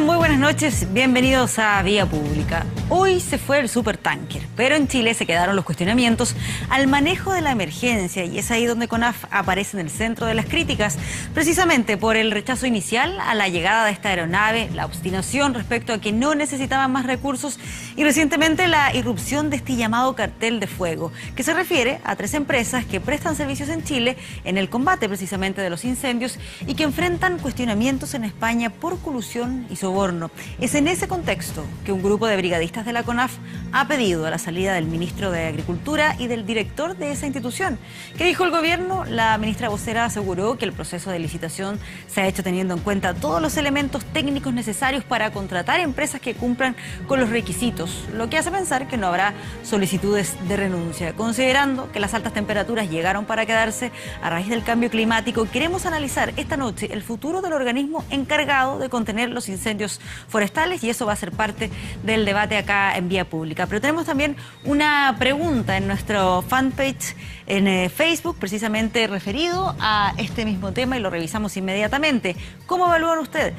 están? Muy buenas noches, bienvenidos a Vía Pública. Hoy se fue el supertanker, pero en Chile se quedaron los cuestionamientos al manejo de la emergencia y es ahí donde CONAF aparece en el centro de las críticas, precisamente por el rechazo inicial a la llegada de esta aeronave, la obstinación respecto a que no necesitaban más recursos y recientemente la irrupción de este llamado cartel de fuego, que se refiere a 3 empresas que prestan servicios en Chile en el combate precisamente de los incendios y que enfrentan cuestionamientos en España por colusión y soborno. Es en ese contexto que un grupo de brigadistas de la CONAF ha pedido a la salida del ministro de Agricultura y del director de esa institución. ¿Qué dijo el gobierno? La ministra vocera aseguró que el proceso de licitación se ha hecho teniendo en cuenta todos los elementos técnicos necesarios para contratar empresas que cumplan con los requisitos, lo que hace pensar que no habrá solicitudes de renuncia. Considerando que las altas temperaturas llegaron para quedarse a raíz del cambio climático, queremos analizar esta noche el futuro del organismo encargado de contener los incendios forestales y eso va a ser parte del debate acá en Vía Pública. Pero tenemos también una pregunta en nuestro fanpage en Facebook, precisamente referido a este mismo tema y lo revisamos inmediatamente. ¿Cómo evalúan ustedes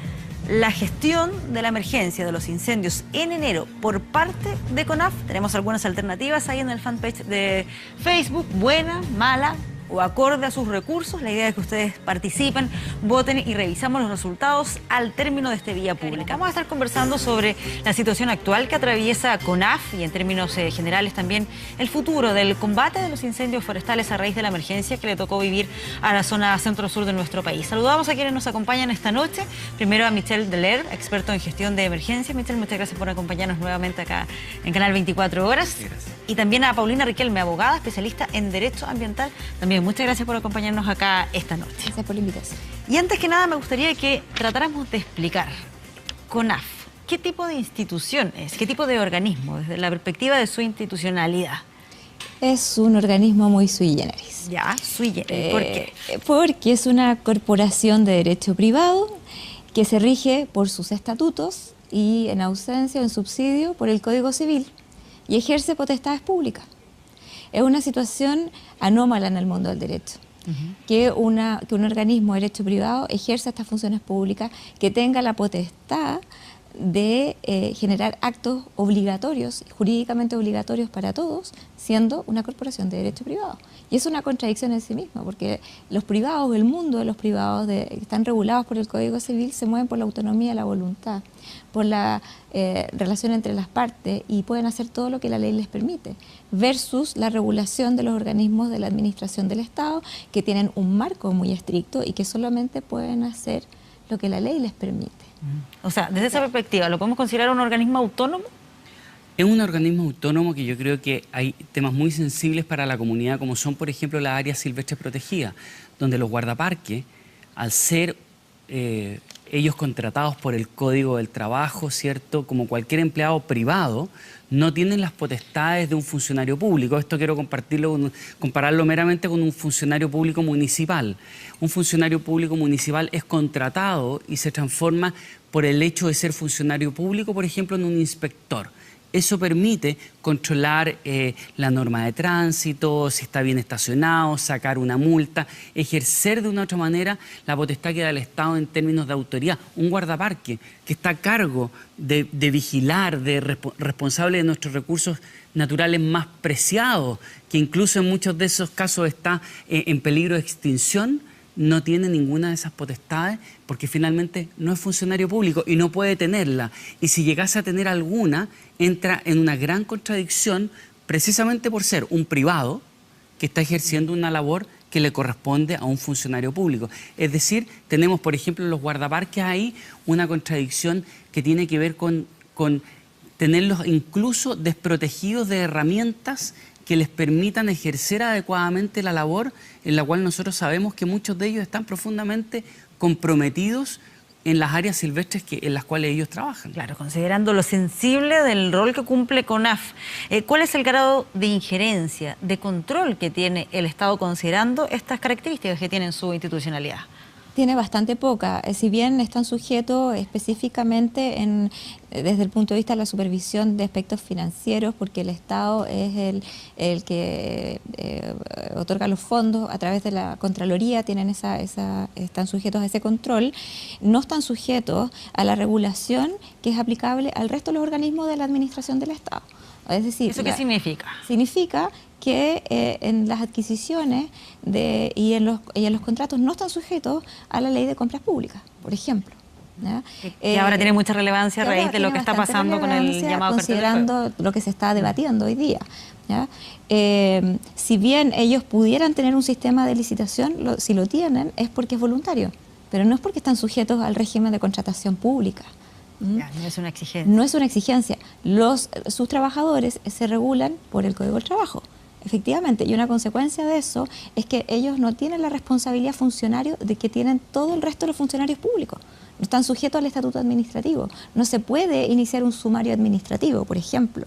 la gestión de la emergencia de los incendios en enero por parte de CONAF? Tenemos algunas alternativas ahí en el fanpage de Facebook, buena, mala o acorde a sus recursos. La idea es que ustedes participen, voten y revisamos los resultados al término de este Vía Pública. Vamos a estar conversando sobre la situación actual que atraviesa CONAF y en términos generales también el futuro del combate de los incendios forestales a raíz de la emergencia que le tocó vivir a la zona centro-sur de nuestro país. Saludamos a quienes nos acompañan esta noche. Primero a Michel Deler, experto en gestión de emergencia. Michel, muchas gracias por acompañarnos nuevamente acá en Canal 24 Horas. Gracias. Y también a Paulina Riquelme, abogada, especialista en Derecho Ambiental. También muchas gracias por acompañarnos acá esta noche. Gracias por la invitación. Y antes que nada me gustaría que tratáramos de explicar, CONAF, ¿qué tipo de institución es? ¿Qué tipo de organismo desde la perspectiva de su institucionalidad? Es un organismo muy sui generis. Ya, sui generis. ¿Por qué? Porque es una corporación de derecho privado que se rige por sus estatutos y en ausencia o en subsidio por el Código Civil y ejerce potestades públicas. Es una situación anómala en el mundo del derecho, que un organismo de derecho privado ejerza estas funciones públicas, que tenga la potestad de generar actos obligatorios, jurídicamente obligatorios para todos, siendo una corporación de derecho privado. Y es una contradicción en sí misma, porque los privados, el mundo de los privados que están regulados por el Código Civil se mueven por la autonomía, la voluntad, por la relación entre las partes y pueden hacer todo lo que la ley les permite, versus la regulación de los organismos de la administración del Estado que tienen un marco muy estricto y que solamente pueden hacer lo que la ley les permite. O sea, desde esa perspectiva, ¿lo podemos considerar un organismo autónomo? Es un organismo autónomo que yo creo que hay temas muy sensibles para la comunidad, como son, por ejemplo, las áreas silvestres protegidas, donde los guardaparques, al ser ellos contratados por el Código del Trabajo, ¿cierto?, como cualquier empleado privado, no tienen las potestades de un funcionario público. Esto quiero compararlo meramente con un funcionario público municipal. Un funcionario público municipal es contratado y se transforma por el hecho de ser funcionario público, por ejemplo, en un inspector. Eso permite controlar la norma de tránsito, si está bien estacionado, sacar una multa, ejercer de una u otra manera la potestad que da el Estado en términos de autoridad. Un guardaparque que está a cargo de vigilar, responsable de nuestros recursos naturales más preciados, que incluso en muchos de esos casos está en peligro de extinción, no tiene ninguna de esas potestades porque finalmente no es funcionario público y no puede tenerla. Y si llegase a tener alguna, entra en una gran contradicción precisamente por ser un privado que está ejerciendo una labor que le corresponde a un funcionario público. Es decir, tenemos, por ejemplo, en los guardaparques ahí una contradicción que tiene que ver con tenerlos incluso desprotegidos de herramientas que les permitan ejercer adecuadamente la labor en la cual nosotros sabemos que muchos de ellos están profundamente comprometidos en las áreas silvestres en las cuales ellos trabajan. Claro, considerando lo sensible del rol que cumple CONAF, ¿cuál es el grado de injerencia, de control que tiene el Estado considerando estas características que tiene su institucionalidad? Tiene bastante poca, si bien están sujetos específicamente desde el punto de vista de la supervisión de aspectos financieros, porque el Estado es el que otorga los fondos a través de la Contraloría, tienen están sujetos a ese control, no están sujetos a la regulación que es aplicable al resto de los organismos de la administración del Estado. Es decir, ¿eso qué significa? Significa que en las adquisiciones y en los contratos no están sujetos a la ley de compras públicas, por ejemplo. ¿Ya? Y ahora tiene mucha relevancia a raíz de lo que está pasando con el llamado considerando lo que se está debatiendo hoy día. ¿Ya? Si bien ellos pudieran tener un sistema de licitación, si lo tienen es porque es voluntario, pero no es porque están sujetos al régimen de contratación pública. Ya, no es una exigencia. No es una exigencia. Sus trabajadores se regulan por el Código del Trabajo. Efectivamente, y una consecuencia de eso es que ellos no tienen la responsabilidad funcionario de que tienen todo el resto de los funcionarios públicos. No están sujetos al estatuto administrativo. No se puede iniciar un sumario administrativo, por ejemplo.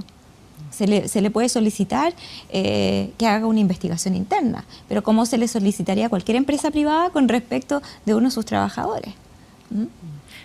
Se le puede solicitar que haga una investigación interna, pero ¿cómo se le solicitaría a cualquier empresa privada con respecto de uno de sus trabajadores?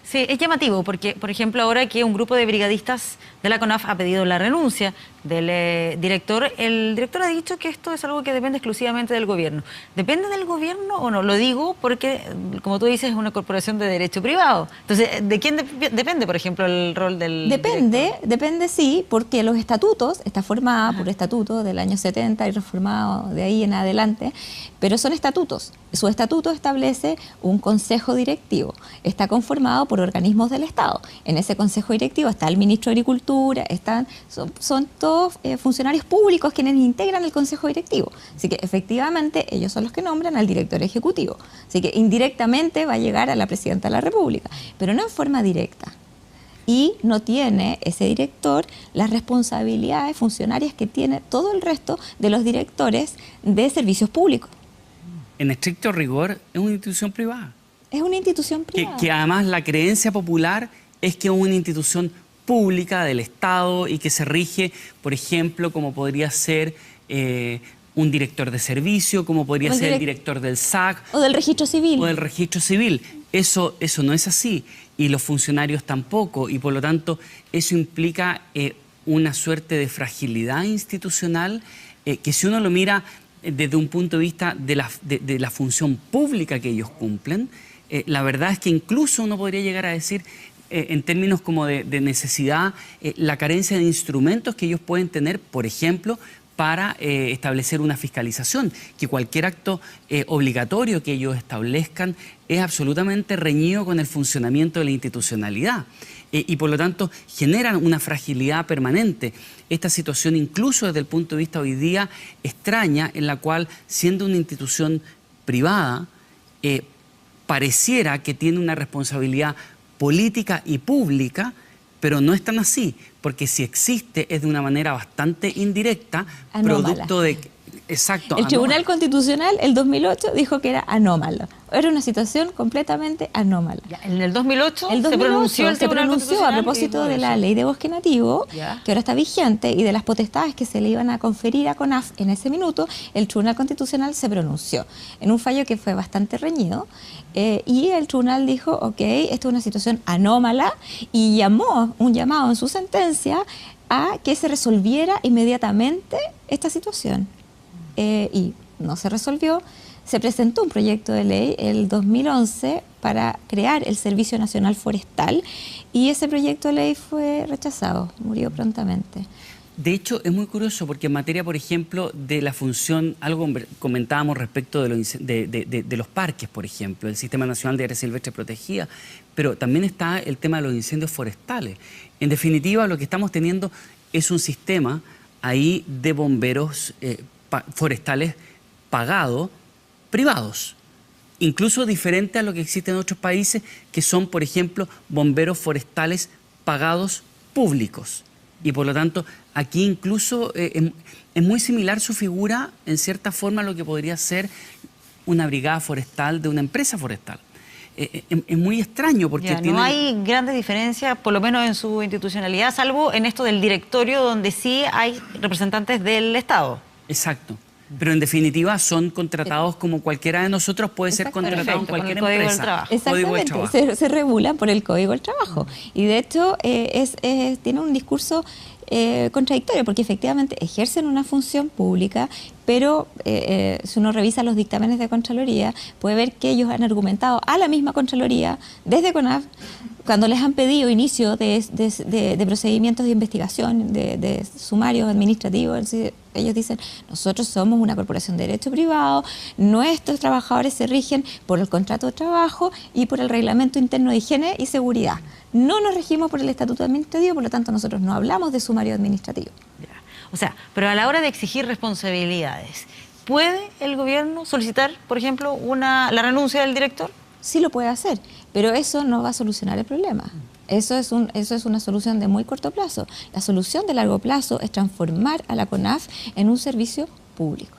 Sí, es llamativo porque, por ejemplo, ahora que un grupo de brigadistas de la CONAF ha pedido la renuncia del director, el director ha dicho que esto es algo que depende exclusivamente del gobierno. ¿Depende del gobierno o no? Lo digo porque, como tú dices, es una corporación de derecho privado. Entonces, ¿de quién depende, por ejemplo, el rol del Depende sí, porque los estatutos, está formada por estatutos del año 70 y reformado de ahí en adelante, pero son estatutos. Su estatuto establece un consejo directivo. Está conformado por organismos del Estado. En ese consejo directivo está el ministro de Agricultura, son todos funcionarios públicos quienes integran el consejo directivo. Así que efectivamente ellos son los que nombran al director ejecutivo. Así que indirectamente va a llegar a la presidenta de la República, pero no en forma directa. Y no tiene ese director las responsabilidades funcionarias que tiene todo el resto de los directores de servicios públicos. En estricto rigor, es una institución privada. Es una institución privada. Que además la creencia popular es que es una institución pública del Estado y que se rige, por ejemplo, como podría ser un director de servicio, como podría ser el director del SAC. O del registro civil. O del registro civil. Eso no es así. Y los funcionarios tampoco. Y por lo tanto, eso implica una suerte de fragilidad institucional que si uno lo mira desde un punto de vista de la función pública que ellos cumplen, la verdad es que incluso uno podría llegar a decir, en términos como de necesidad, la carencia de instrumentos que ellos pueden tener, por ejemplo, para establecer una fiscalización, que cualquier acto obligatorio que ellos establezcan es absolutamente reñido con el funcionamiento de la institucionalidad. Y por lo tanto generan una fragilidad permanente. Esta situación incluso desde el punto de vista hoy día extraña, en la cual siendo una institución privada, pareciera que tiene una responsabilidad política y pública, pero no es tan así, porque si existe es de una manera bastante indirecta, anómala. Producto de... Exacto. El Tribunal Constitucional, el 2008, dijo que era anómalo. Era una situación completamente anómala. Ya, en el 2008 se pronunció el Tribunal Constitucional a propósito de la ley de bosque nativo, ya, que ahora está vigente, y de las potestades que se le iban a conferir a CONAF en ese minuto. El Tribunal Constitucional se pronunció en un fallo que fue bastante reñido, y el tribunal dijo, ok, esto es una situación anómala, y llamó un llamado en su sentencia a que se resolviera inmediatamente esta situación. Y no se resolvió. Se presentó un proyecto de ley el 2011 para crear el Servicio Nacional Forestal, y ese proyecto de ley fue rechazado, murió prontamente. De hecho, es muy curioso porque en materia, por ejemplo, de la función, algo comentábamos respecto de los parques, por ejemplo, el Sistema Nacional de Áreas Silvestres Protegidas, pero también está el tema de los incendios forestales. En definitiva, lo que estamos teniendo es un sistema ahí de bomberos forestales pagados, privados, incluso diferente a lo que existe en otros países, que son, por ejemplo, bomberos forestales pagados públicos. Y por lo tanto, aquí incluso es muy similar su figura, en cierta forma, a lo que podría ser una brigada forestal de una empresa forestal. Es muy extraño porque ya, no hay grandes diferencias, por lo menos en su institucionalidad, salvo en esto del directorio, donde sí hay representantes del Estado. Exacto. Pero en definitiva son contratados como cualquiera de nosotros puede ser contratado en Perfecto, con cualquier el Código del empresa. Trabajo. Código del Exactamente, trabajo. se regulan por el Código del Trabajo. Y de hecho tiene un discurso contradictorio, porque efectivamente ejercen una función pública, pero si uno revisa los dictámenes de Contraloría, puede ver que ellos han argumentado a la misma Contraloría, desde CONAF, cuando les han pedido inicio de procedimientos de investigación, de sumarios administrativos. Ellos dicen, nosotros somos una corporación de derecho privado, nuestros trabajadores se rigen por el contrato de trabajo y por el reglamento interno de higiene y seguridad. No nos regimos por el estatuto administrativo, por lo tanto nosotros no hablamos de sumario administrativo. Ya. O sea, pero a la hora de exigir responsabilidades, ¿puede el gobierno solicitar, por ejemplo, la renuncia del director? Sí lo puede hacer, pero eso no va a solucionar el problema. Eso es una solución de muy corto plazo. La solución de largo plazo es transformar a la CONAF en un servicio público.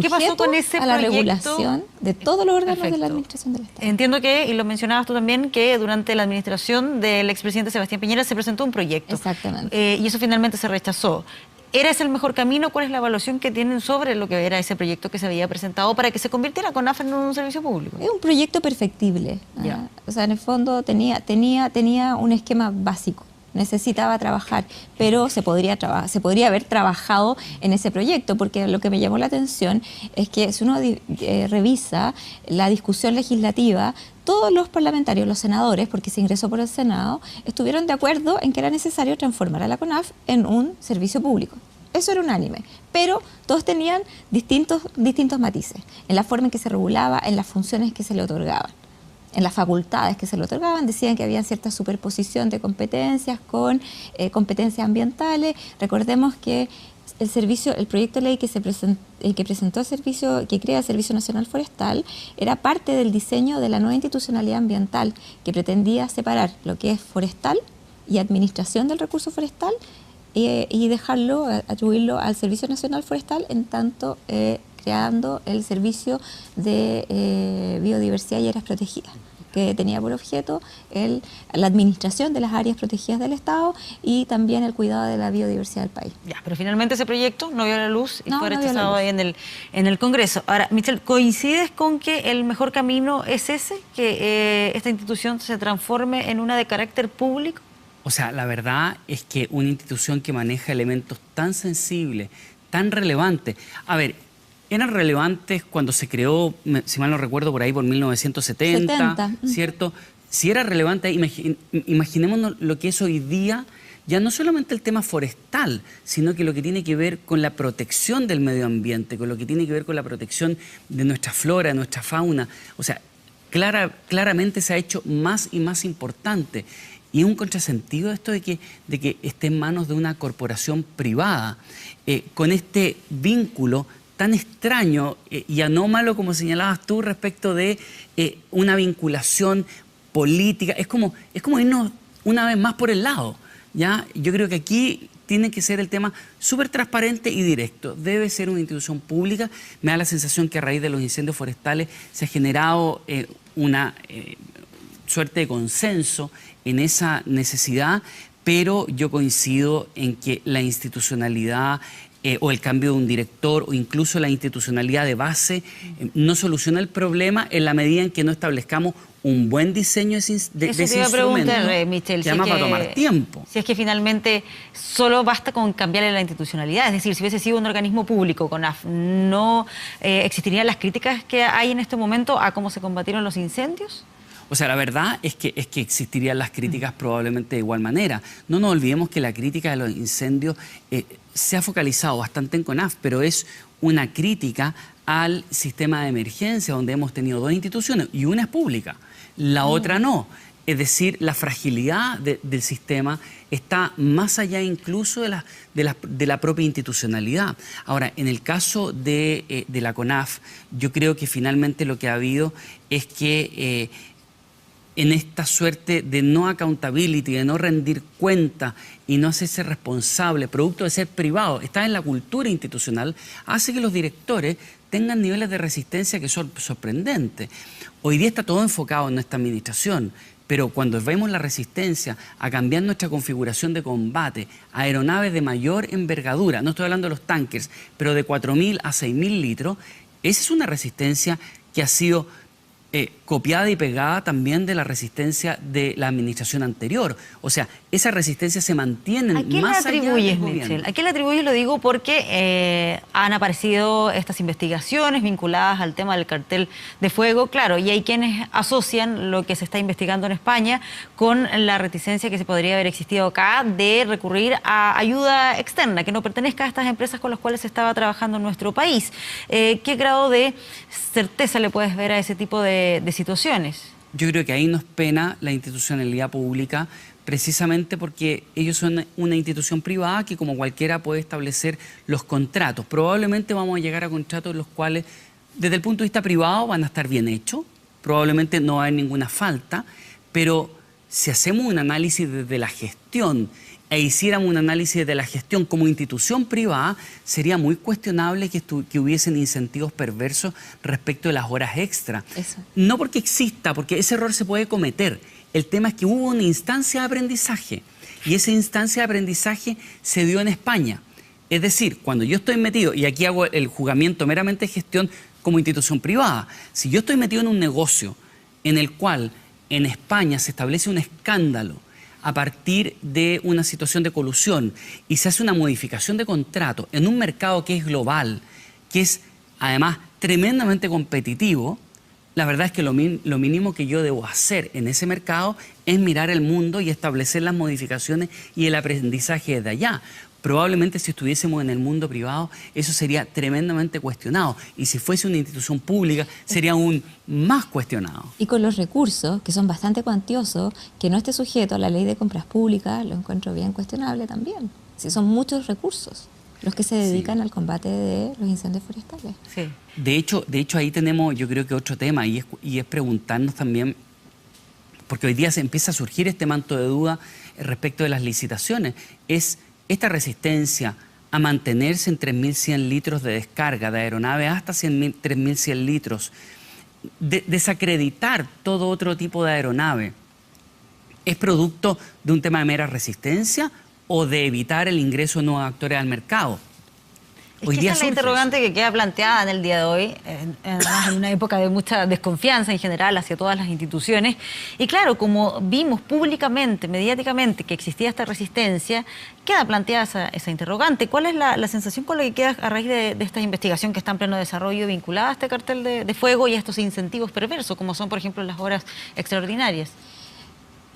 ¿Qué pasó con ese a la proyecto? Regulación de todos los órganos de Perfecto. la administración del Estado. Entiendo que, y lo mencionabas tú también, que durante la administración del expresidente Sebastián Piñera se presentó un proyecto. Exactamente. Y eso finalmente se rechazó. ¿Era ese el mejor camino? ¿Cuál es la evaluación que tienen sobre lo que era ese proyecto que se había presentado para que se convirtiera CONAF en un servicio público? Es un proyecto perfectible. Ya. O sea, en el fondo tenía un esquema básico. Necesitaba trabajar, pero se podría haber trabajado en ese proyecto, porque lo que me llamó la atención es que si uno revisa la discusión legislativa, todos los parlamentarios, los senadores, porque se ingresó por el Senado, estuvieron de acuerdo en que era necesario transformar a la CONAF en un servicio público. Eso era unánime, pero todos tenían distintos matices en la forma en que se regulaba, en las funciones que se le otorgaban. En las facultades que se le otorgaban, decían que había cierta superposición de competencias con competencias ambientales. Recordemos que el proyecto de ley que presentó que crea el Servicio Nacional Forestal era parte del diseño de la nueva institucionalidad ambiental que pretendía separar lo que es forestal y administración del recurso forestal y atribuirlo al Servicio Nacional Forestal, en tanto creando el Servicio de Biodiversidad y Áreas Protegidas, que tenía por objeto la administración de las áreas protegidas del Estado y también el cuidado de la biodiversidad del país. Ya, pero finalmente ese proyecto no vio la luz y fue No vio la rechazado luz. ahí en el Congreso. Ahora, Michelle, ¿coincides con que el mejor camino es ese, que esta institución se transforme en una de carácter público? O sea, la verdad es que una institución que maneja elementos tan sensibles, tan relevantes. A ver, eran relevantes cuando se creó, si mal no recuerdo, por ahí por 1970, ¿cierto? Si era relevante, imaginémonos lo que es hoy día, ya no solamente el tema forestal, sino que lo que tiene que ver con la protección del medio ambiente, con lo que tiene que ver con la protección de nuestra flora, de nuestra fauna. O sea, claramente se ha hecho más y más importante. Y es un contrasentido esto de que esté en manos de una corporación privada, con este vínculo tan extraño y anómalo, como señalabas tú, respecto de una vinculación política. Es como irnos una vez más por el lado, ¿ya? Yo creo que aquí tiene que ser el tema súper transparente y directo. Debe ser una institución pública. Me da la sensación que a raíz de los incendios forestales se ha generado una suerte de consenso en esa necesidad, pero yo coincido en que la institucionalidad o el cambio de un director o incluso la institucionalidad de base no soluciona el problema en la medida en que no establezcamos un buen diseño de ese instrumento. Eso te iba a preguntar, Michelle. Que además va a tomar tiempo. Si es que finalmente solo basta con cambiarle la institucionalidad, es decir, si hubiese sido un organismo público, CONAF, ¿no existirían las críticas que hay en este momento a cómo se combatieron los incendios? O sea, la verdad es que existirían las críticas probablemente de igual manera. No nos olvidemos que la crítica de los incendios se ha focalizado bastante en CONAF, pero es una crítica al sistema de emergencia, donde hemos tenido dos instituciones y una es pública, la otra no. Es decir, la fragilidad del sistema está más allá incluso de la propia institucionalidad. Ahora, en el caso de la CONAF, yo creo que finalmente lo que ha habido es que en esta suerte de no accountability, de no rendir cuenta y no hacerse responsable, producto de ser privado, está en la cultura institucional, hace que los directores tengan niveles de resistencia que son sorprendentes. Hoy día está todo enfocado en nuestra administración, Pero cuando vemos la resistencia a cambiar nuestra configuración de combate, a aeronaves de mayor envergadura, no estoy hablando de los tankers, pero de 4.000 a 6.000 litros, esa es una resistencia que ha sido copiada y pegada también de la resistencia de la administración anterior. O sea, esa resistencia se mantiene más allá del gobierno. ¿A qué le atribuyes, Mitchell? ¿A qué le atribuyes? Lo digo porque han aparecido estas investigaciones vinculadas al tema del cartel de fuego, claro, y hay quienes asocian lo que se está investigando en España con la reticencia que se podría haber existido acá de recurrir a ayuda externa que no pertenezca a estas empresas con las cuales se estaba trabajando en nuestro país. ¿Qué grado de certeza le puedes ver a ese tipo de situaciones? Yo creo que ahí nos pena la institucionalidad pública, precisamente porque ellos son una institución privada que como cualquiera puede establecer los contratos. Probablemente vamos a llegar a contratos los cuales desde el punto de vista privado van a estar bien hechos, probablemente no va a haber ninguna falta, pero si hacemos un análisis desde la gestión e hiciéramos un análisis de la gestión como institución privada, sería muy cuestionable que hubiesen incentivos perversos respecto de las horas extra. Eso. No porque exista, porque ese error se puede cometer. El tema es que hubo una instancia de aprendizaje y esa instancia de aprendizaje se dio en España. Es decir, cuando yo estoy metido, y aquí hago el juzgamiento meramente de gestión como institución privada, si yo estoy metido en un negocio en el cual en España se establece un escándalo a partir de una situación de colusión y se hace una modificación de contrato en un mercado que es global, que es además tremendamente competitivo, la verdad es que lo mínimo que yo debo hacer en ese mercado es mirar el mundo y establecer las modificaciones y el aprendizaje de allá. Probablemente si estuviésemos en el mundo privado, eso sería tremendamente cuestionado. Y si fuese una institución pública, sería aún más cuestionado. Y con los recursos, que son bastante cuantiosos, que no esté sujeto a la ley de compras públicas, lo encuentro bien cuestionable también. Si son muchos recursos los que se dedican al combate de los incendios forestales. Sí. De hecho, ahí tenemos, yo creo que otro tema, y es preguntarnos también, porque hoy día se empieza a surgir este manto de duda respecto de las licitaciones, es esta resistencia a mantenerse en 3.100 litros de descarga de aeronaves hasta 3.100 litros, desacreditar todo otro tipo de aeronave, ¿es producto de un tema de mera resistencia o de evitar el ingreso de nuevos actores al mercado? Es que esa es la interrogante que queda planteada en el día de hoy, además en una época de mucha desconfianza en general hacia todas las instituciones. Y claro, como vimos públicamente, mediáticamente, que existía esta resistencia, queda planteada esa interrogante. ¿Cuál es la sensación con la que queda a raíz de esta investigación que está en pleno desarrollo vinculada a este cartel de fuego y a estos incentivos perversos, como son, por ejemplo, las horas extraordinarias?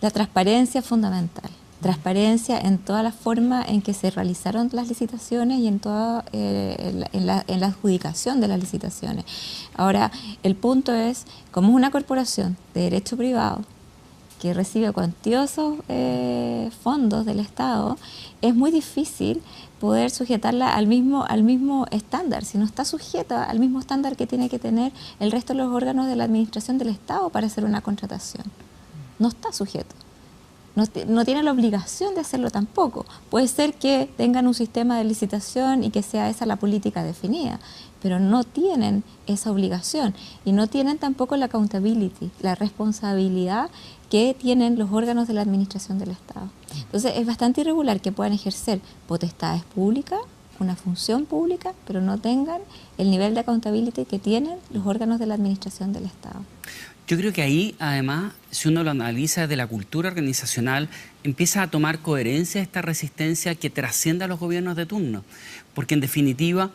La transparencia es fundamental. Transparencia en toda la forma en que se realizaron las licitaciones y en toda en la adjudicación de las licitaciones. Ahora, el punto es, como es una corporación de derecho privado que recibe cuantiosos fondos del Estado, es muy difícil poder sujetarla al mismo estándar, si no está sujeta al mismo estándar que tiene que tener el resto de los órganos de la administración del Estado para hacer una contratación. No está sujeto. No tiene la obligación de hacerlo tampoco. Puede ser que tengan un sistema de licitación y que sea esa la política definida, pero no tienen esa obligación y no tienen tampoco la accountability, la responsabilidad que tienen los órganos de la administración del Estado. Entonces es bastante irregular que puedan ejercer potestades públicas, una función pública, pero no tengan el nivel de accountability que tienen los órganos de la administración del Estado. Yo creo que ahí, además, si uno lo analiza desde la cultura organizacional, empieza a tomar coherencia esta resistencia que trasciende a los gobiernos de turno. Porque, en definitiva,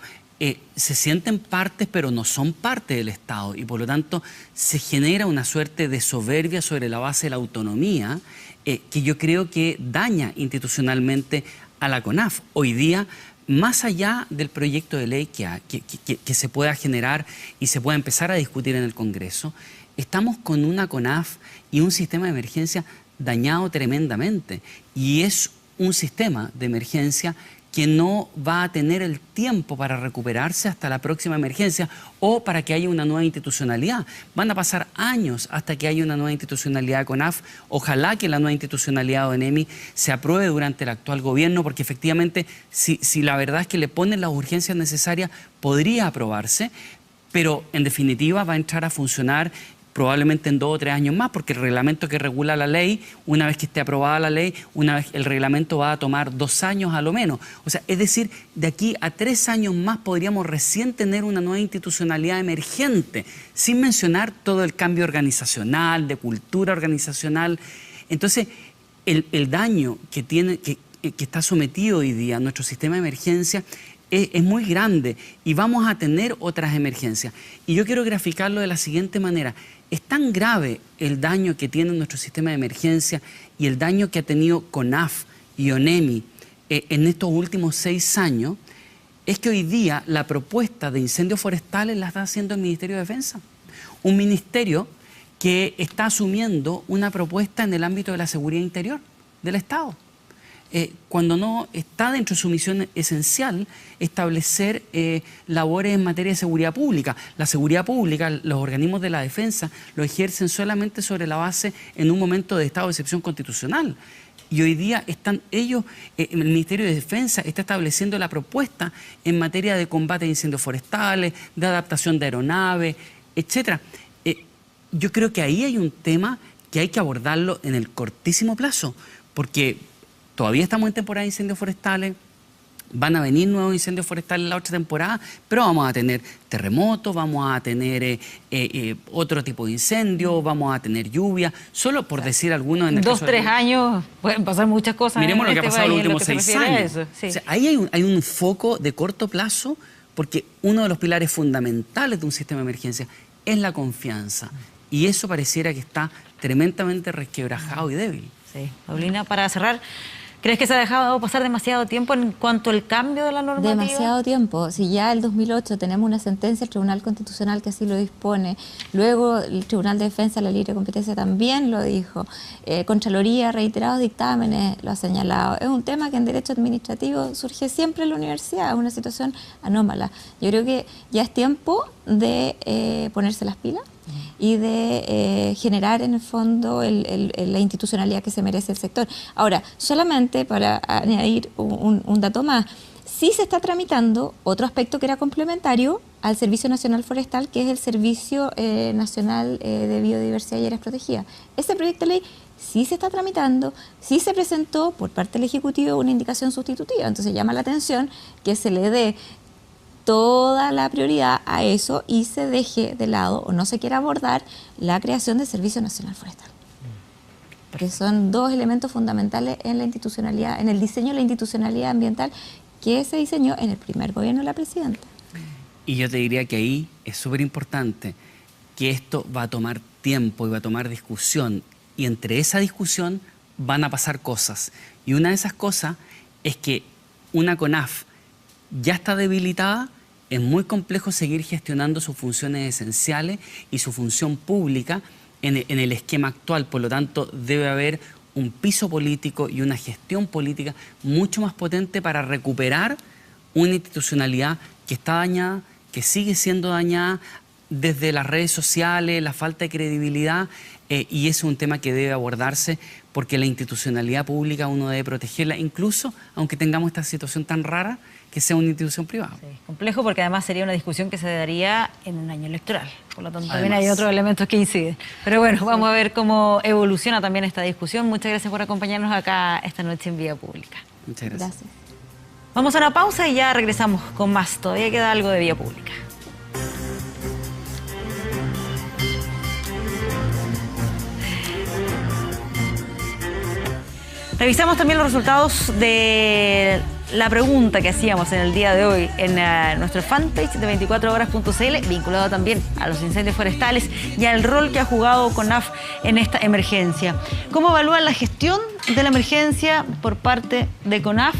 se sienten partes, pero no son parte del Estado. Y, por lo tanto, se genera una suerte de soberbia sobre la base de la autonomía que yo creo que daña institucionalmente a la CONAF. Hoy día, más allá del proyecto de ley que se pueda generar y se pueda empezar a discutir en el Congreso, estamos con una CONAF y un sistema de emergencia dañado tremendamente. Y es un sistema de emergencia que no va a tener el tiempo para recuperarse hasta la próxima emergencia o para que haya una nueva institucionalidad. Van a pasar años hasta que haya una nueva institucionalidad de CONAF. Ojalá que la nueva institucionalidad de ONEMI se apruebe durante el actual gobierno, porque efectivamente, si la verdad es que le ponen las urgencias necesarias, podría aprobarse, pero en definitiva va a entrar a funcionar probablemente en 2 o 3 años más, porque el reglamento que regula la ley, una vez que esté aprobada la ley, una vez el reglamento va a tomar 2 años a lo menos. O sea, es decir, de aquí a 3 años más podríamos recién tener una nueva institucionalidad emergente, sin mencionar todo el cambio organizacional, de cultura organizacional. Entonces, el daño que está sometido hoy día a nuestro sistema de emergencia es muy grande y vamos a tener otras emergencias. Y yo quiero graficarlo de la siguiente manera. Es tan grave el daño que tiene nuestro sistema de emergencia y el daño que ha tenido CONAF y ONEMI en estos últimos 6 años, es que hoy día la propuesta de incendios forestales la está haciendo el Ministerio de Defensa. Un ministerio que está asumiendo una propuesta en el ámbito de la seguridad interior del Estado. Cuando no está dentro de su misión esencial establecer labores en materia de seguridad pública. La seguridad pública, los organismos de la defensa, lo ejercen solamente sobre la base en un momento de estado de excepción constitucional. Y hoy día están ellos, el Ministerio de Defensa está estableciendo la propuesta en materia de combate de incendios forestales, de adaptación de aeronaves, etc. Yo creo que ahí hay un tema que hay que abordarlo en el cortísimo plazo, porque todavía estamos en temporada de incendios forestales, van a venir nuevos incendios forestales la otra temporada, pero vamos a tener terremotos, vamos a tener otro tipo de incendios, vamos a tener lluvia, solo por decir algunos. En el 2 o 3 años pueden pasar muchas cosas. Miremos lo que ha pasado en los últimos 6 años. Sí. O sea, ahí hay un foco de corto plazo, porque uno de los pilares fundamentales de un sistema de emergencia es la confianza. Y eso pareciera que está tremendamente resquebrajado y débil. Sí. Paulina, para cerrar, ¿crees que se ha dejado pasar demasiado tiempo en cuanto al cambio de la normativa? Demasiado tiempo. Si ya el 2008 tenemos una sentencia del Tribunal Constitucional que así lo dispone, luego el Tribunal de Defensa de la Libre Competencia también lo dijo, Contraloría, reiterados dictámenes lo ha señalado. Es un tema que en derecho administrativo surge siempre en la universidad, es una situación anómala. Yo creo que ya es tiempo de ponerse las pilas y de generar en el fondo la institucionalidad que se merece el sector. Ahora, solamente para añadir un dato más, sí se está tramitando otro aspecto que era complementario al Servicio Nacional Forestal, que es el Servicio Nacional de Biodiversidad y Áreas Protegidas. Ese proyecto de ley sí se está tramitando, sí se presentó por parte del Ejecutivo una indicación sustitutiva, entonces llama la atención que se le dé toda la prioridad a eso y se deje de lado o no se quiera abordar la creación del Servicio Nacional Forestal. Que son 2 elementos fundamentales en la institucionalidad, en el diseño de la institucionalidad ambiental que se diseñó en el primer gobierno de la presidenta. Y yo te diría que ahí es súper importante que esto va a tomar tiempo y va a tomar discusión. Y entre esa discusión van a pasar cosas. Y una de esas cosas es que una CONAF ya está debilitada, es muy complejo seguir gestionando sus funciones esenciales y su función pública en el esquema actual. Por lo tanto, debe haber un piso político y una gestión política mucho más potente para recuperar una institucionalidad que está dañada, que sigue siendo dañada desde las redes sociales, la falta de credibilidad, y ese es un tema que debe abordarse porque la institucionalidad pública uno debe protegerla, incluso aunque tengamos esta situación tan rara que sea una institución privada. Sí, complejo porque además sería una discusión que se daría en un año electoral. Por lo tanto, también hay otros elementos que inciden. Pero bueno, vamos a ver cómo evoluciona también esta discusión. Muchas gracias por acompañarnos acá esta noche en Vía Pública. Muchas gracias. Gracias. Vamos a una pausa y ya regresamos con más. Todavía queda algo de Vía Pública. Revisamos también los resultados de la pregunta que hacíamos en el día de hoy en nuestro fanpage de 24horas.cl, vinculado también a los incendios forestales y al rol que ha jugado CONAF en esta emergencia. ¿Cómo evalúan la gestión de la emergencia por parte de CONAF?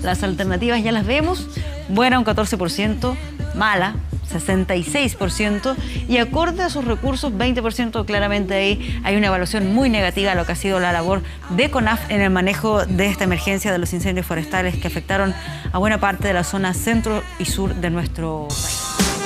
Las alternativas ya las vemos. Buena, un 14%, mala, 66%, y acorde a sus recursos, 20%. Claramente ahí hay una evaluación muy negativa a lo que ha sido la labor de CONAF en el manejo de esta emergencia de los incendios forestales que afectaron a buena parte de la zona centro y sur de nuestro país.